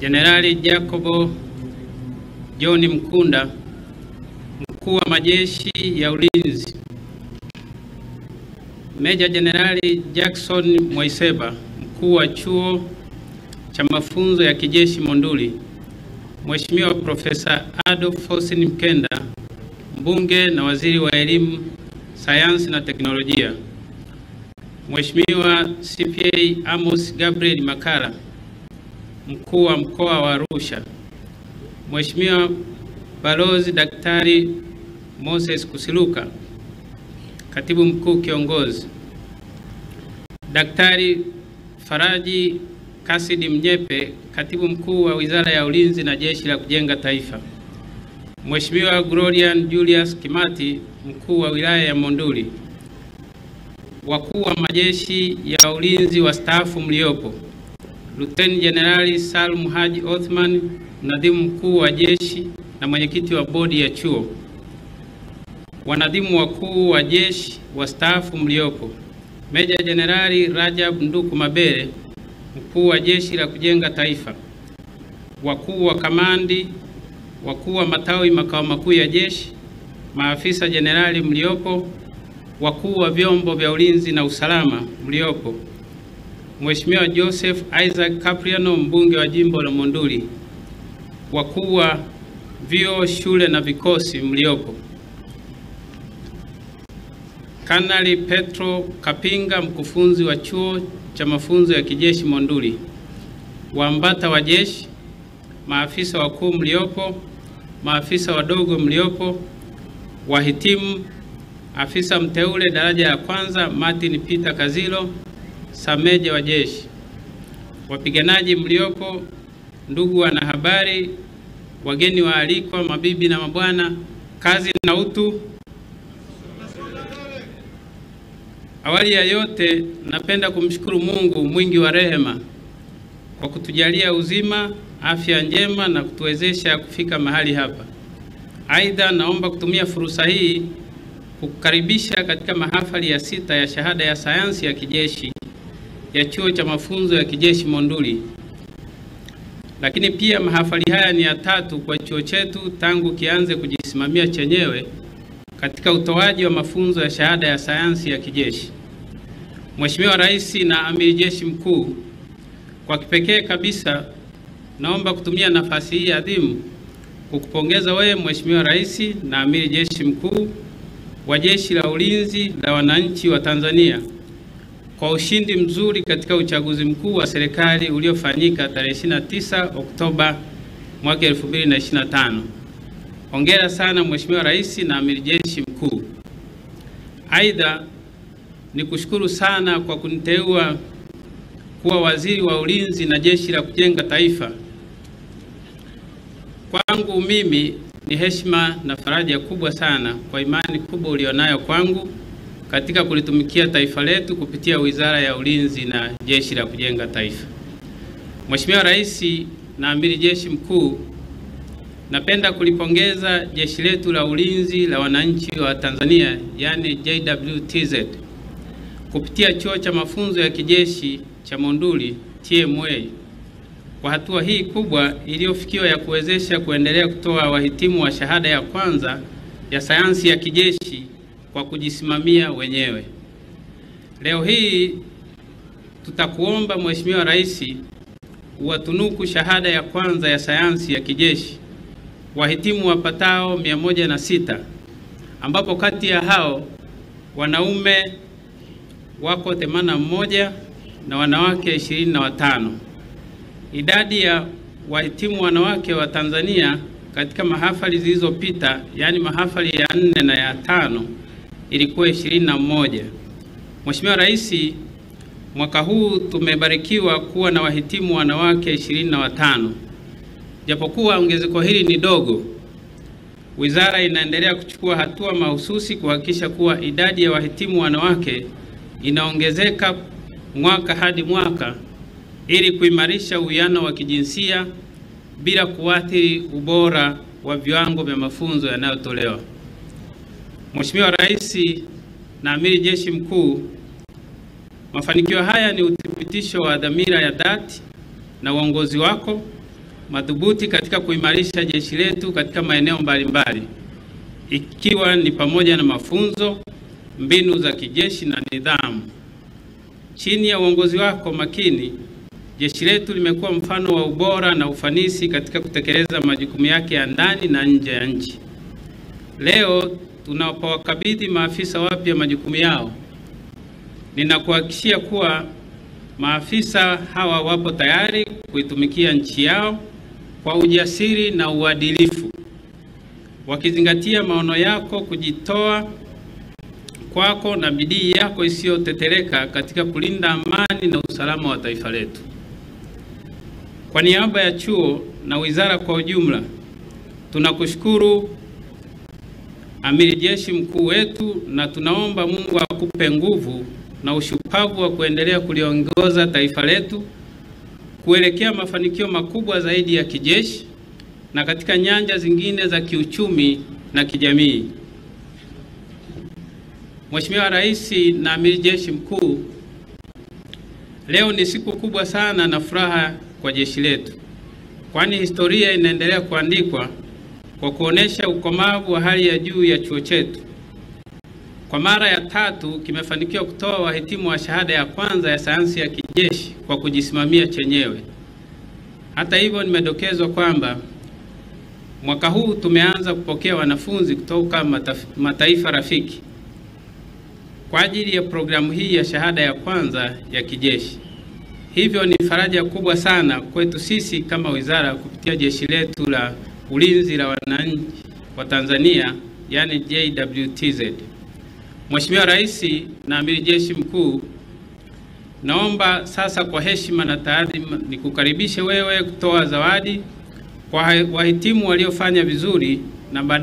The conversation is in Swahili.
Jenerali Jacobo John Mkunda, mkuu wa majeshi ya ulinzi, Meja Jenerali Jackson Mwaiseba, mkuu wa chuo cha mafunzo ya kijeshi Monduli, Mheshimiwa Profesa Adolf Faustin Mkenda, mbunge na waziri wa elimu, sayansi na teknolojia, Mheshimiwa CPA Amos Gabriel Makara, mkuu wa mkoa wa Arusha, Mheshimiwa Balozi Daktari Moses Kusiluka, katibu mkuu kiongozi, Daktari Faraji Kasidi Mnyepe, katibu mkuu wa Wizara ya Ulinzi na Jeshi la Kujenga Taifa, Mheshimiwa Glorian Julius Kimati, mkuu wa wilaya ya Monduli, wakuu wa majeshi ya ulinzi wastaafu mliopo, Luteni Jenerali Salum Haji Othman, mnadhimu mkuu wa jeshi na mwenyekiti wa bodi ya chuo, wanadhimu wakuu wa jeshi wastaafu mliopo, Meja Jenerali Rajab Nduku Mabere, mkuu wa Jeshi la Kujenga Taifa, wakuu wa kamandi, wakuu wa matawi makao makuu ya jeshi, maafisa jenerali mliopo, wakuu wa vyombo vya ulinzi na usalama mliopo, Mheshimiwa Joseph Isaac Capriano, mbunge wa jimbo la Monduli, wakuu wa vyuo, shule na vikosi mliopo, Kanali Petro Kapinga, mkufunzi wa chuo cha mafunzo ya kijeshi Monduli, waambata wa jeshi, maafisa wakuu mliopo, maafisa wadogo mliopo, wahitimu, afisa mteule daraja la kwanza Martin Peter Kazilo, sameja wa jeshi, wapiganaji mliopo, ndugu wanahabari, wageni waalikwa, mabibi na mabwana, kazi na utu. Awali ya yote, napenda kumshukuru Mungu mwingi wa rehema kwa kutujalia uzima, afya njema na kutuwezesha kufika mahali hapa. Aidha, naomba kutumia fursa hii kukukaribisha katika mahafali ya 6 ya shahada ya sayansi ya kijeshi ya chuo cha mafunzo ya kijeshi Monduli. Lakini pia mahafali haya ni ya 3 kwa chuo chetu tangu kianze kujisimamia chenyewe katika utoaji wa mafunzo ya shahada ya sayansi ya kijeshi. Mheshimiwa Rais na Amiri Jeshi Mkuu, kwa kipekee kabisa naomba kutumia nafasi hii adhimu kukupongeza wewe Mheshimiwa Rais na Amiri Jeshi Mkuu wa Jeshi la Ulinzi la Wananchi wa Tanzania kwa ushindi mzuri katika uchaguzi mkuu wa serikali uliofanyika tarehe 29 Oktoba mwaka 2025. Hongera sana Mheshimiwa Rais na Amiri Jeshi Mkuu. Aidha, nikushukuru sana kwa kuniteua kuwa waziri wa ulinzi na jeshi la kujenga taifa. Kwangu mimi ni heshima na faraja kubwa sana kwa imani kubwa ulionayo kwangu katika kulitumikia taifa letu kupitia Wizara ya Ulinzi na Jeshi la Kujenga Taifa. Mheshimiwa Rais na Amiri Jeshi Mkuu, napenda kulipongeza jeshi letu la ulinzi la wananchi wa Tanzania, yani JWTZ, kupitia chuo cha mafunzo ya kijeshi cha Monduli TMA kwa hatua hii kubwa iliyofikiwa ya kuwezesha kuendelea kutoa wahitimu wa shahada ya kwanza ya sayansi ya kijeshi kwa kujisimamia wenyewe. Leo hii tutakuomba Mheshimiwa Rais uwatunuku shahada ya kwanza ya sayansi ya kijeshi wahitimu wapatao 106, ambapo kati ya hao wanaume wako 81 na wanawake 25. Idadi ya wahitimu wanawake wa Tanzania katika mahafali zilizopita, yani mahafali ya 4 na ya 5, ilikuwa 21. Mheshimiwa Rais, mwaka huu tumebarikiwa kuwa na wahitimu wanawake 25. Japokuwa ongezeko hili ni dogo, wizara inaendelea kuchukua hatua mahususi kuhakikisha kuwa idadi ya wahitimu wanawake inaongezeka mwaka hadi mwaka ili kuimarisha uwiano wa kijinsia bila kuathiri ubora wa viwango vya mafunzo yanayotolewa. Mheshimiwa Rais na Amiri Jeshi Mkuu, mafanikio haya ni uthibitisho wa dhamira ya dhati na uongozi wako madhubuti katika kuimarisha jeshi letu katika maeneo mbalimbali, ikiwa ni pamoja na mafunzo, mbinu za kijeshi na nidhamu. Chini ya uongozi wako makini, jeshi letu limekuwa mfano wa ubora na ufanisi katika kutekeleza majukumu yake ya ndani na nje ya nchi. Leo tunapowakabidhi maafisa wapya majukumu yao, ninakuhakikishia kuwa maafisa hawa wapo tayari kuitumikia nchi yao kwa ujasiri na uadilifu, wakizingatia maono yako, kujitoa kwako na bidii yako isiyotetereka katika kulinda amani na usalama wa taifa letu. Kwa niaba ya chuo na wizara kwa ujumla, tunakushukuru Amiri Jeshi Mkuu wetu, na tunaomba Mungu akupe nguvu na ushupavu wa kuendelea kuliongoza taifa letu kuelekea mafanikio makubwa zaidi ya kijeshi na katika nyanja zingine za kiuchumi na kijamii. Mheshimiwa Rais na Amiri Jeshi Mkuu, leo ni siku kubwa sana na furaha kwa jeshi letu, kwani historia inaendelea kuandikwa kwa kuonesha ukomavu wa hali ya juu ya chuo chetu. Kwa mara ya 3 kimefanikiwa kutoa wahitimu wa shahada ya kwanza ya sayansi ya kijeshi kwa kujisimamia chenyewe. Hata hivyo, nimedokezwa kwamba mwaka huu tumeanza kupokea wanafunzi kutoka mataifa rafiki kwa ajili ya programu hii ya shahada ya kwanza ya kijeshi. Hivyo ni faraja kubwa sana kwetu sisi kama wizara kupitia jeshi letu la ulinzi la wananchi wa Tanzania, yani JWTZ. Mheshimiwa Rais na Amiri Jeshi Mkuu, naomba sasa kwa heshima na taadhima nikukaribishe wewe kutoa zawadi kwa wahitimu waliofanya vizuri na